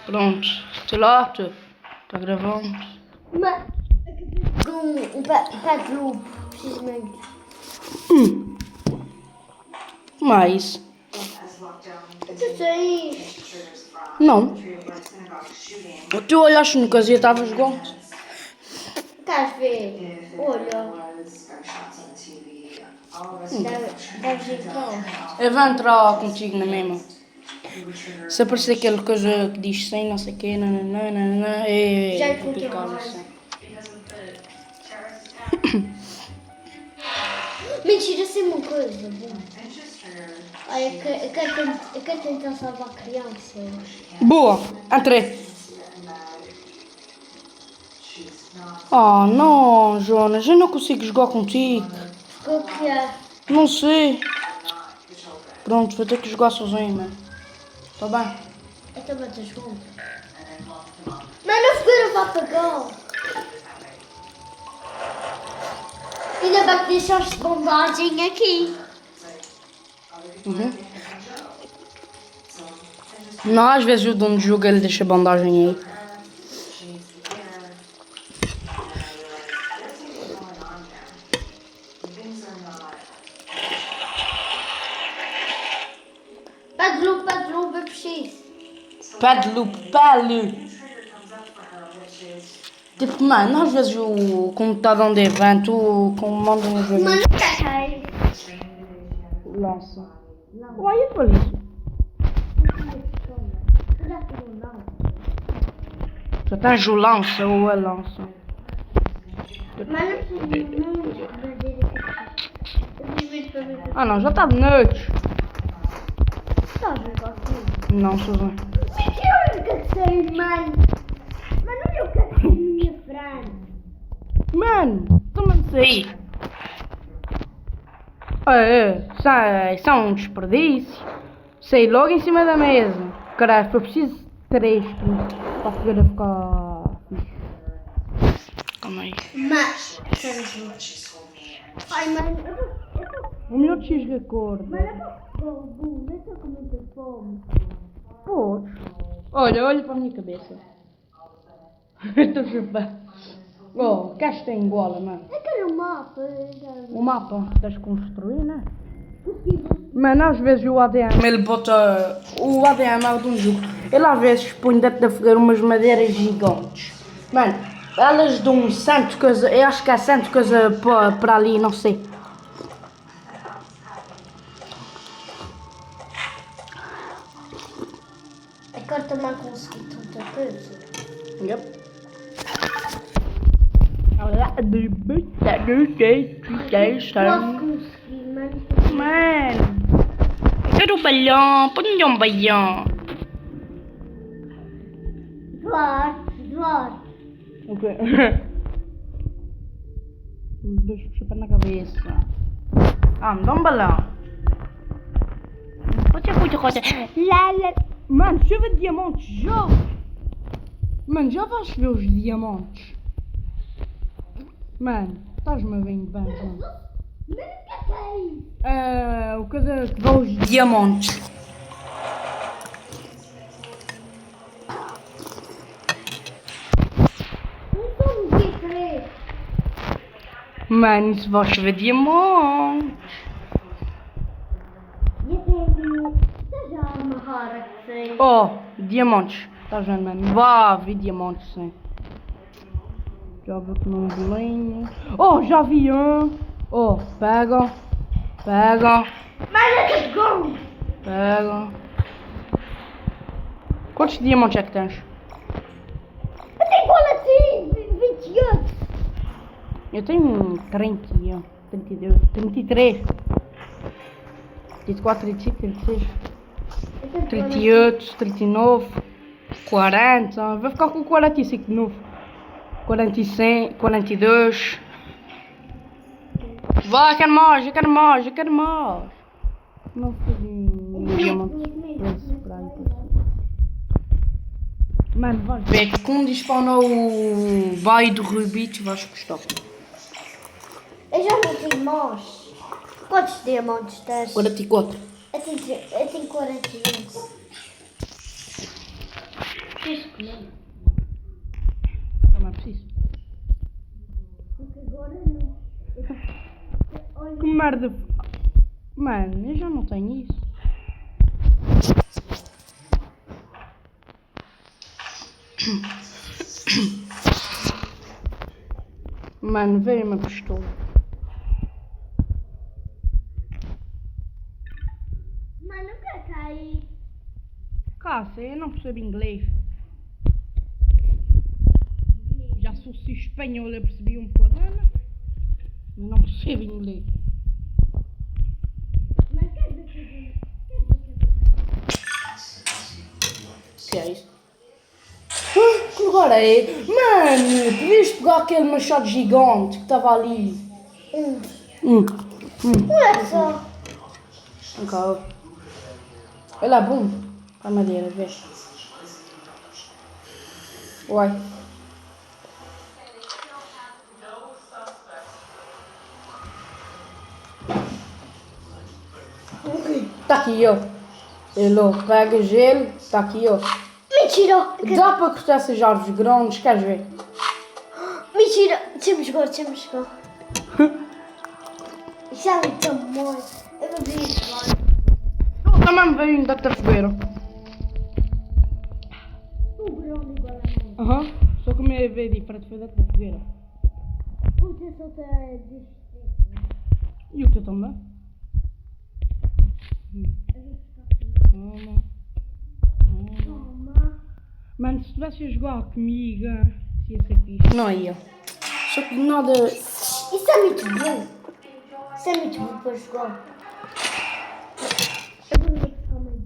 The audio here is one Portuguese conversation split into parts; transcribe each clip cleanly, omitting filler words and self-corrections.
Pronto. Sei lá, tá gravando. Mas com um pet loop, precisamente. Mais. Tu tens. Não. Tu olhaste no casinha, estavas igual. Estás a ver? Olha. Deves entrar. Eu vou entrar contigo na mesma. Se aparecer aquela coisa que diz sem, não sei o quê, nananana, Já vou encontrei clicar mais. assim. Mentira, sei uma coisa. Ai, eu quero tentar salvar crianças. Boa, entrei. Oh não, Jonas, eu não consigo jogar contigo. Qual que é? Não sei. Pronto, vou ter que jogar sozinho, mano. Tá bem? Eu também estou jogando. Mas não fui o papagão. Ainda bem que deixaste bombagem aqui. Uhum. Não, às vezes o dono do jogo ele deixa a bandagem aí. Padloop, eu preciso. Pele. Tipo, mano, às vezes o computador de evento, o comando no jogo. Mas não quero. Lança. Olha para isso. Já tens o lança ou a lança? Mas não preciso muito. Ah não, já está de noite. Estás a jogar comigo? Não, sozinho. Mentira, eu nunca sei, mano. Mas não eu quero ser minha frente. Mano, toma-me sair. Isso é um desperdício. Saí logo em cima da mesa. Caralho, foi preciso 3 para a fogueira ficar fixe. Calma aí. Mas, ai, mano, O meu X recorda. eu estou com muita fome. Pois. Olha para a minha cabeça. Estou chupando. Oh, que esta é igual, mano. Eu quero um mapa. O mapa que tens de construir, né? Mano, às vezes o ADM, ele bota... O ADM é de um jogo. Ele às vezes põe dentro da fogueira umas madeiras gigantes. Mano, elas dão santo coisa... Eu acho que é santo coisa para ali, não sei. Agora também consegui tanta coisa. Yep. Posso conseguir, mano. Mano, eu quero um balhão, põe um balhão. Duarte. Ok. Os dois chupando na cabeça. Ah, me dá um balão. Coisa. Lá. Mano, chuva de diamantes, já. Mano, já vais ver os diamantes. Mano, estás-me a ver bem, João. Mas o que é isso? O coisa que dá os diamantes. Não sou muito diferente. Mano, isso vai chover diamantes. E eu tenho... Estás a amarrar assim? Oh, diamantes. Estás vendo, mano? Vá, vi diamantes, sim. Já vi que não bolinho. Oh, já vi um. Oh, pega. Mas é que gol! Pega. Quantos diamantes é que tens? Eu tenho igual a ti, 28. Eu tenho 30, 32, 33, 34, 35, 36, 38, 39, 40. Vou ficar com 45 de novo. 45, 42. Vai, eu quero mais. Não fiz um diamante esse para aí. Mano, vais ver que quando spawnou o bairro do Rubi, tu vais gostar. Eu já não tenho mais. Quantos diamantes tens? 44. Eu tenho 41. Preciso comer. Não é preciso. Porque agora não. Olha, Que merda. Mano, eu já não tenho isso. Mano, veio uma pistola. mano, o que é que há aí? Caça, eu não percebo inglês. Já se fosse espanhol eu percebi um pouco. Mas não percebo inglês. Mas quer dizer que Que é isso? Que lugar é esse? Mano, podias pegar aquele machado gigante que estava ali. olha só. Ok. Olha lá, bum. A madeira, vê. Uai. Tá aqui, ó. Ele pega gelo, tá aqui, ó. Mentira! Dá para cortar essas árvores grandes, queres ver? Mentira! Deixa-me jogar, deixa-me jogar. Isso é muito amor. Eu vou ver isso agora. Também me veio um da fogueira. O grande igual a mim. Aham. Só que o meu é ver diferente, foi da fogueira. O teu só está distante. E o teu também? Toma. Toma. Mano, se estivesse a jogar comigo, se ia ser fixe. Não ia. Só que nada. Isso é muito bom. Isso é muito bom para jogar. Eu vou ver que calma aí.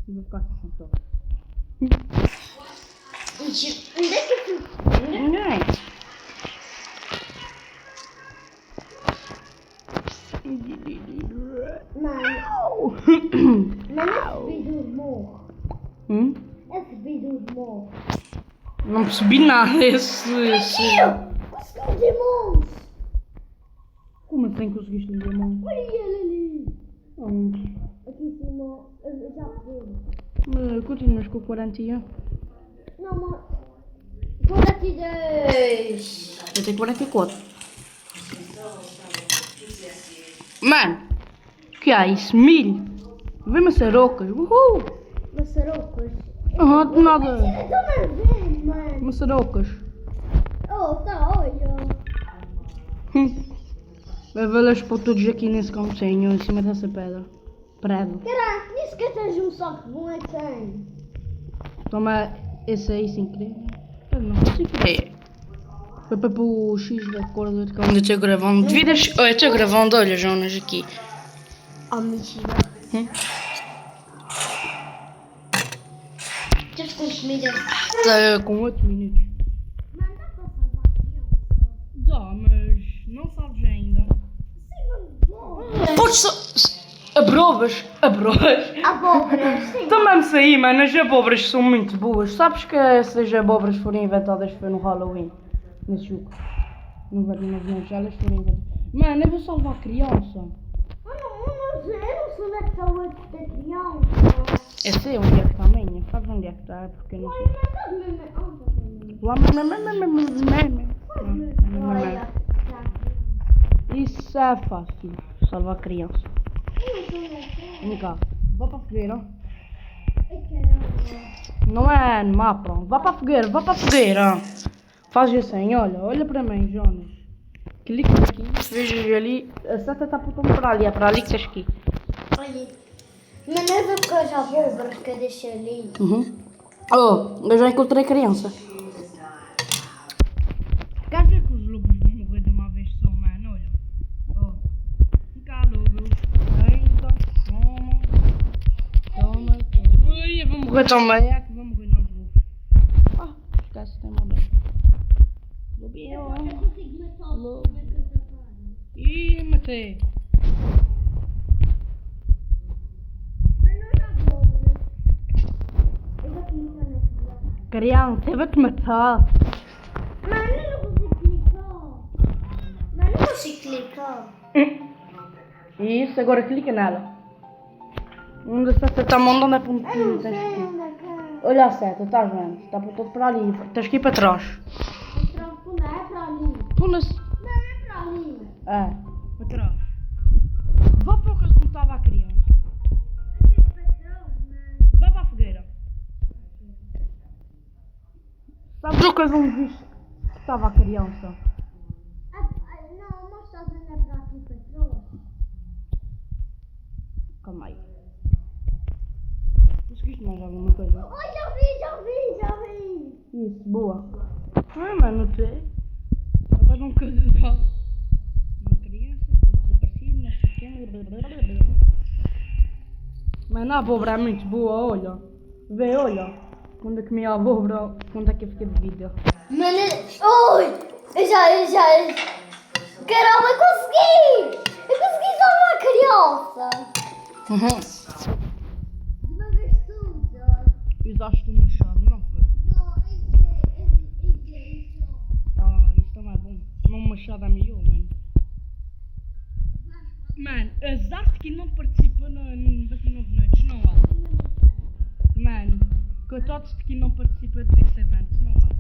Vou ficar aqui sentado. Mentira. Onde é que eu fui? Ninguém. Mano, esse vídeo morre. Esse vídeo morre. Não percebi nada. Esse. Mentira! Conseguimos irmãos! Como assim conseguiste um diamante? Olha ele ali! Onde? Aqui em cima, eu já fui. Continuas com o 41? Não, mano. 42! Eu tenho 44. Mano, que é isso? Milho? Vê maçarocas. Uhul! Maçarocas. Aham, de nada. Eu tô vendo, mano. Maçarocas. Oh, tá, olha. Vai vê-las por todos aqui nesse cantinho, em cima dessa pedra. Prego. Caraca, nem sequer tens um saco bom é que tem. Toma esse aí sem querer. Não, sem querer. Foi para pôr o X da cor de onde eu estou gravando. Devidas. Oh, eu estou gravando, olha, Jonas, aqui. Oh, mentira. Tens com comida. Está com 8 minutos. Mano, dá para salvar a criança. Dá, mas não sabes ainda. Sim, mano, bom. Podes só. Abobras. Abobras. Abóbora, sim. Também me saí, mano. As abobras são muito boas. Sabes que essas abobras foram inventadas foi no Halloween? Nesse jogo. Não vai nos elas foram inventadas. Mano, eu vou salvar a criança. Eu não sei onde é que está o outro da criança. Eu sei onde é que está a minha. Sabes onde é que está? Porque eu não sei. Lá, Olha, isso é fácil. Salvar a criança. Vem cá. Vá para a fogueira. Não é no mapa. Vá para a fogueira. Vá para a fogueira. Faz assim. Olha para mim, Jonas. Clica aqui. Veja ali. A seta está para ali. É para ali que tens aqui. olha. Mas não é porque eu já vou, porque eu deixei ali. Oh, eu já encontrei criança. Quer ver que os lobos vão morrer de uma vez só, mano? Olha. Oh. Fica lobos. Ainda. Toma. Ui, eu vou morrer também. É que vou morrer não lobos. Ah, esquece, tem uma vez. Lobinho. Eu consigo matar o lobo. Ih, matei. Mas não já vou. Eu vou clicar naquilo. Criança, eu vou-te matar. Mano, eu não consigo clicar. Mano, eu não consigo clicar. Isso, agora clica nela. Onde a seta está mandando é para um Eu não tens sei que... onde é que é. Olha a seta, estás vendo? Está para todo para ali. Tens que ir para trás. Não é para ali. Pula-se. Não é para ali. É, para trás. Vá para o que não estava a criança. Vá para a fogueira. Sabes o que não viste que estava a criança? Não, mas estás a olhar para aqui para trás. Calma aí. Conseguiste mais alguma coisa? Oh, já vi. Isso, boa. Ah, mano, Agora não coisa de uma criança, desaparecido, não sei o quê. Mano, a abóbora é muito boa, olha. Vê, olha. Quando é que me abóbora, quando é que eu fiquei de vídeo? Mano, oi! Eu já. Caramba, eu consegui! Eu consegui salvar a criança! De uma vez tudo! Usaste o machado, não foi? Não, isso. Ah, isso também é bom. Não um machado é melhor, mano. Mano, azar que não participa no Bati 9 Noites, não há. Mano, coitados de quem não participa desse evento, não há.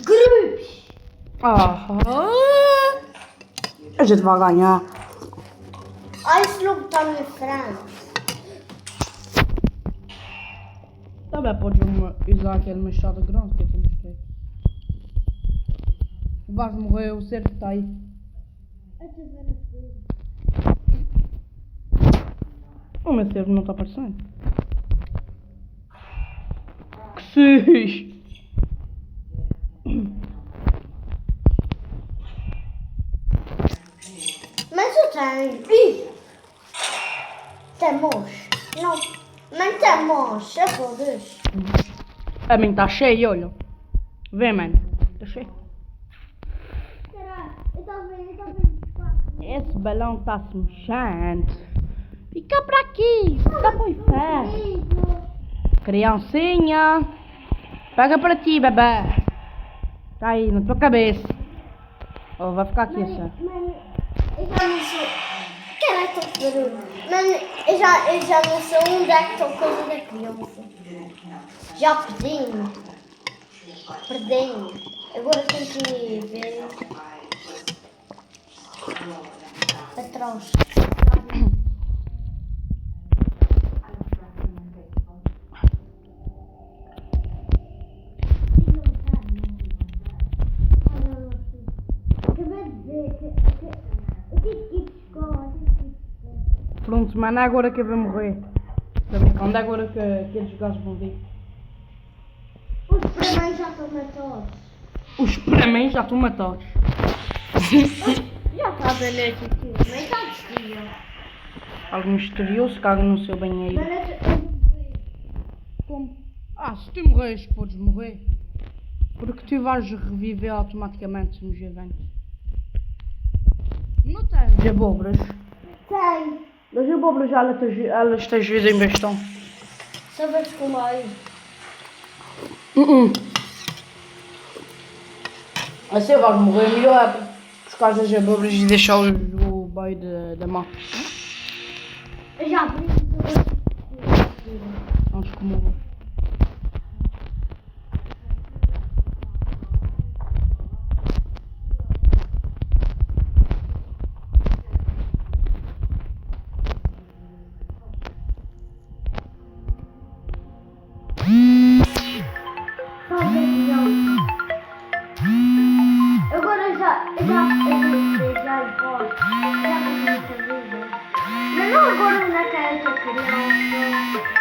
Grupos! A gente vai ganhar. Olha esse lobo está na frente. Também podes usar aquele machado grande que eu te mostrei. Vais morrer, o cerco está aí. O meu cerco não está aparecendo. Que sis! Mas eu tenho. Ih! Temos. Não. Não temos. É por Deus. A mim está cheio, olha. Vê, mano. Está cheio. Caralho, eu estou vendo. Esse balão está se mexendo. Fica para aqui. Fica para o ferro. Criancinha. Pega para ti, bebê. Está aí, na tua cabeça. Oh, vai ficar aqui, assim. Mano, eu já não sei. Caralho, estou barulho. Mano, eu já não sei onde é que estou coisa da criança. Já perdi-me. Agora tenho que ver. Atrás. Pronto, mano, é agora que eu vou morrer. Estou brincando, é agora que aqueles gajos vão vir. Os primeiros já estão matados. Os premens já estão matados. Já está a ver aqui. Nem está de dia. Algo misterioso caga no seu banheiro. Como? Ah, se tu morres, podes morrer. Porque tu vais reviver automaticamente nos eventos. Não tens abóboras? Tem. As abóboras elas te ajudam bastante. Só vejo com mais. Assim vais morrer melhor é buscar as abóboras e deixá-los no meio da mata. Eu já vi. Antes que morra. Agora já posso. Já consigo fazer. Mas não agora naquela criança.